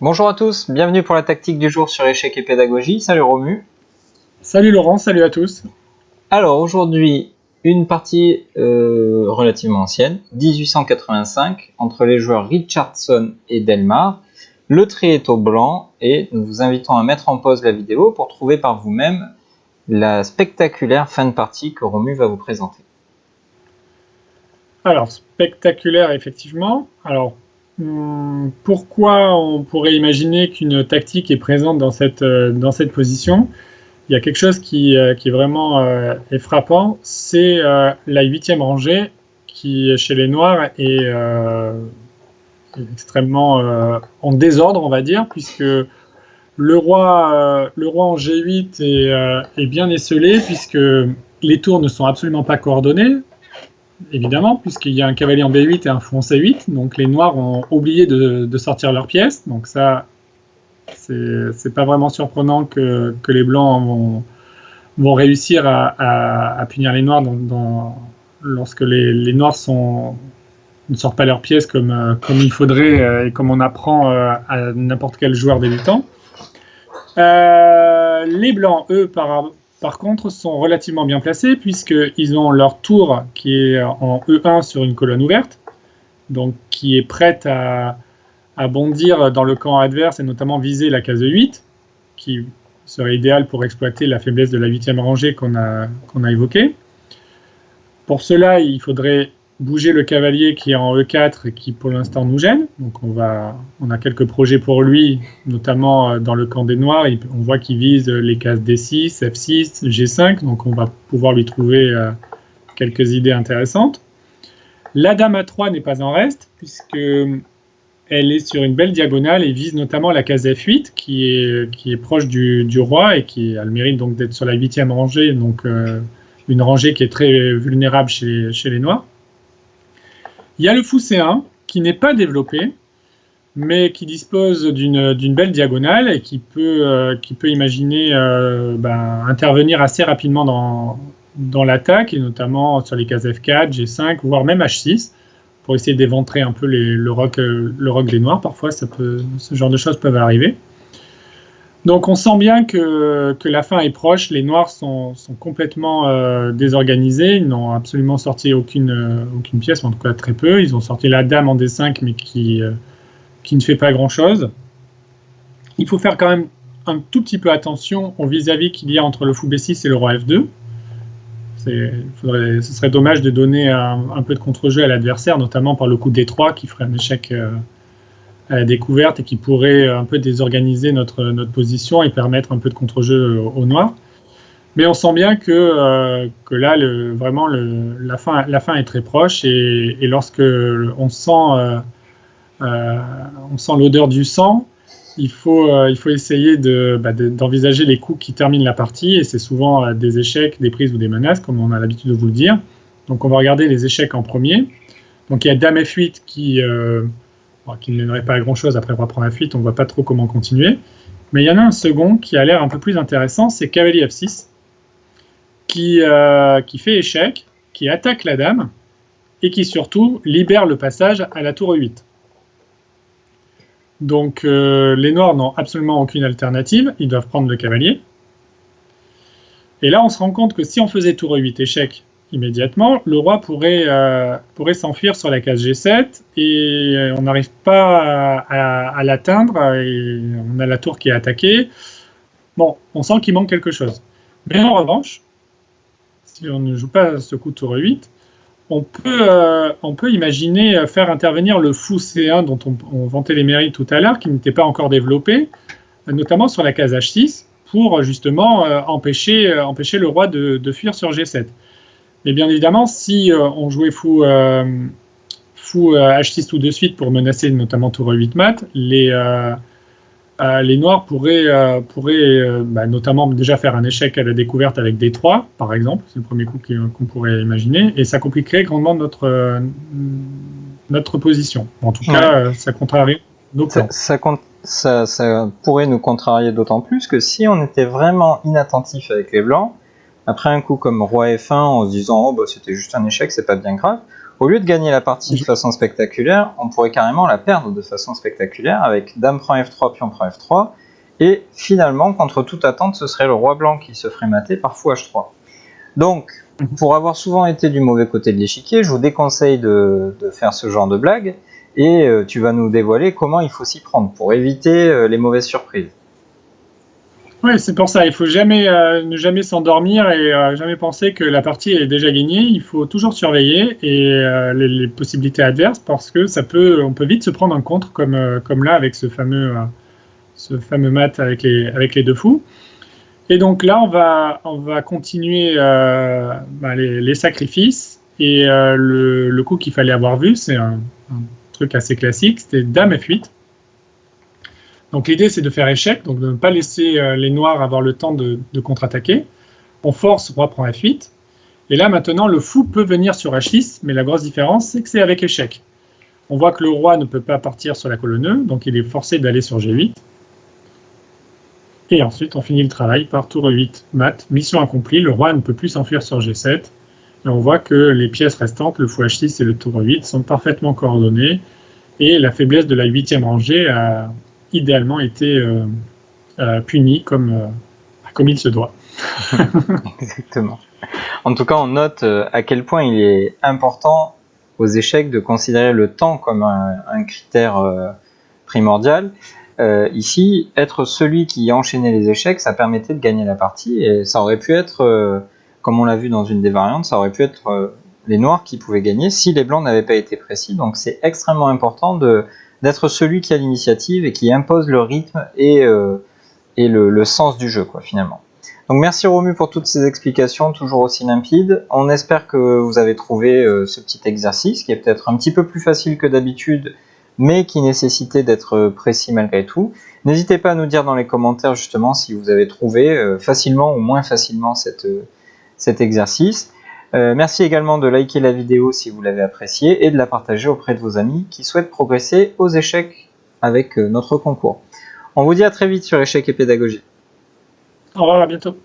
Bonjour à tous, bienvenue pour la tactique du jour sur échec et pédagogie. Salut Romu. Salut Laurent, salut à tous. Alors aujourd'hui, une partie relativement ancienne, 1885, entre les joueurs Richardson et Delmar. Le trait est au blanc et nous vous invitons à mettre en pause la vidéo pour trouver par vous-même la spectaculaire fin de partie que Romu va vous présenter. Alors, spectaculaire effectivement. Alors, pourquoi on pourrait imaginer qu'une tactique est présente dans cette position? Il y a quelque chose qui est vraiment est frappant, c'est la 8e rangée qui, chez les Noirs, est extrêmement en désordre, on va dire, puisque le roi en G8 est bien esselé, puisque les tours ne sont absolument pas coordonnées, évidemment, puisqu'il y a un cavalier en B8 et un fou en C8, donc les Noirs ont oublié de sortir leurs pièces, donc ça, c'est pas vraiment surprenant que les Blancs vont réussir à punir les Noirs lorsque les Noirs ne sortent pas leurs pièces comme il faudrait et comme on apprend à n'importe quel joueur débutant. Les Blancs, eux, par contre, sont relativement bien placés puisqu'ils ont leur tour qui est en E1 sur une colonne ouverte, donc qui est prête à bondir dans le camp adverse et notamment viser la case E8, qui serait idéal pour exploiter la faiblesse de la 8e rangée qu'on a évoquée. Pour cela, il faudrait bouger le cavalier qui est en E4 et qui pour l'instant nous gêne. Donc on a quelques projets pour lui, notamment dans le camp des Noirs. On voit qu'il vise les cases D6, F6, G5, donc on va pouvoir lui trouver quelques idées intéressantes. La dame A3 n'est pas en reste, puisque elle est sur une belle diagonale et vise notamment la case F8 qui est proche du roi et qui a le mérite donc d'être sur la 8e rangée, donc une rangée qui est très vulnérable chez les Noirs. Il y a le fou C1 qui n'est pas développé, mais qui dispose d'une belle diagonale et qui peut imaginer intervenir assez rapidement dans l'attaque, et notamment sur les cases F4, G5, voire même H6, pour essayer d'éventrer un peu le roc des Noirs. Parfois, ce genre de choses peuvent arriver. Donc on sent bien que la fin est proche, les Noirs sont complètement désorganisés, ils n'ont absolument sorti aucune pièce, en tout cas très peu. Ils ont sorti la dame en D5, mais qui ne fait pas grand-chose. Il faut faire quand même un tout petit peu attention au vis-à-vis qu'il y a entre le fou B6 et le roi F2. Ce serait dommage de donner un peu de contre-jeu à l'adversaire, notamment par le coup D3 qui ferait un échec à la découverte et qui pourrait un peu désorganiser notre position et permettre un peu de contre-jeu aux Noirs. Mais on sent bien que là, vraiment, la fin est très proche et lorsque on sent l'odeur du sang, il faut essayer d'envisager les coups qui terminent la partie, et c'est souvent des échecs, des prises ou des menaces, comme on a l'habitude de vous le dire. Donc on va regarder les échecs en premier. Donc il y a dame F8 qui ne mènerait pas à grand chose après roi prend F8, on ne voit pas trop comment continuer. Mais il y en a un second qui a l'air un peu plus intéressant, c'est cavalier F6, qui fait échec, qui attaque la dame, et qui surtout libère le passage à la tour E8. Donc les Noirs n'ont absolument aucune alternative, ils doivent prendre le cavalier. Et là on se rend compte que si on faisait tour E8 échec immédiatement, le roi pourrait s'enfuir sur la case G7 et on n'arrive pas à l'atteindre, et on a la tour qui est attaquée. Bon, on sent qu'il manque quelque chose. Mais en revanche, si on ne joue pas ce coup tour E8, on peut imaginer faire intervenir le fou C1 dont on vantait les mérites tout à l'heure, qui n'était pas encore développé, notamment sur la case H6, pour justement empêcher le roi de fuir sur G7. Et bien évidemment, si on jouait fou H6 tout de suite pour menacer notamment tour E8 mat, les Noirs pourraient notamment déjà faire un échec à la découverte avec D3, par exemple, c'est le premier coup qu'on pourrait imaginer, et ça compliquerait grandement notre position. En tout cas, ça contrarie nos plans. Ça pourrait nous contrarier d'autant plus que si on était vraiment inattentif avec les Blancs, après un coup comme roi F1 en se disant « oh bah c'était juste un échec, c'est pas bien grave », Au lieu de gagner la partie de façon spectaculaire, on pourrait carrément la perdre de façon spectaculaire avec dame prend F3, pion prend F3, et finalement, contre toute attente, ce serait le roi blanc qui se ferait mater par fou H3. Donc, pour avoir souvent été du mauvais côté de l'échiquier, je vous déconseille de faire ce genre de blague, et tu vas nous dévoiler comment il faut s'y prendre pour éviter les mauvaises surprises. Oui, c'est pour ça, il faut ne jamais s'endormir et jamais penser que la partie est déjà gagnée. Il faut toujours surveiller les possibilités adverses parce que on peut vite se prendre un contre comme là avec ce fameux mat avec les deux fous. Et donc là, on va continuer les sacrifices et le coup qu'il fallait avoir vu, c'est un truc assez classique, c'était dame F8. Donc l'idée c'est de faire échec, donc de ne pas laisser les noirs avoir le temps de contre-attaquer. On force, roi prend F8. Et là maintenant le fou peut venir sur H6, mais la grosse différence c'est que c'est avec échec. On voit que le roi ne peut pas partir sur la colonne E, donc il est forcé d'aller sur G8. Et ensuite on finit le travail par tour E8 mat, mission accomplie, le roi ne peut plus s'enfuir sur G7. Et on voit que les pièces restantes, le fou H6 et le tour E8, sont parfaitement coordonnés. Et la faiblesse de la 8e rangée a idéalement été puni comme il se doit. Exactement. En tout cas, on note à quel point il est important aux échecs de considérer le temps comme un critère primordial. Ici, être celui qui enchaînait les échecs, ça permettait de gagner la partie, et ça aurait pu être, comme on l'a vu dans une des variantes, ça aurait pu être les noirs qui pouvaient gagner si les blancs n'avaient pas été précis. Donc c'est extrêmement important d'être celui qui a l'initiative et qui impose le rythme et le sens du jeu, quoi, finalement. Donc merci Romu pour toutes ces explications, toujours aussi limpides. On espère que vous avez trouvé ce petit exercice, qui est peut-être un petit peu plus facile que d'habitude, mais qui nécessitait d'être précis malgré tout. N'hésitez pas à nous dire dans les commentaires justement si vous avez trouvé facilement ou moins facilement cet exercice. Merci également de liker la vidéo si vous l'avez appréciée et de la partager auprès de vos amis qui souhaitent progresser aux échecs avec notre concours. On vous dit à très vite sur Échecs et Pédagogie. Au revoir, à bientôt.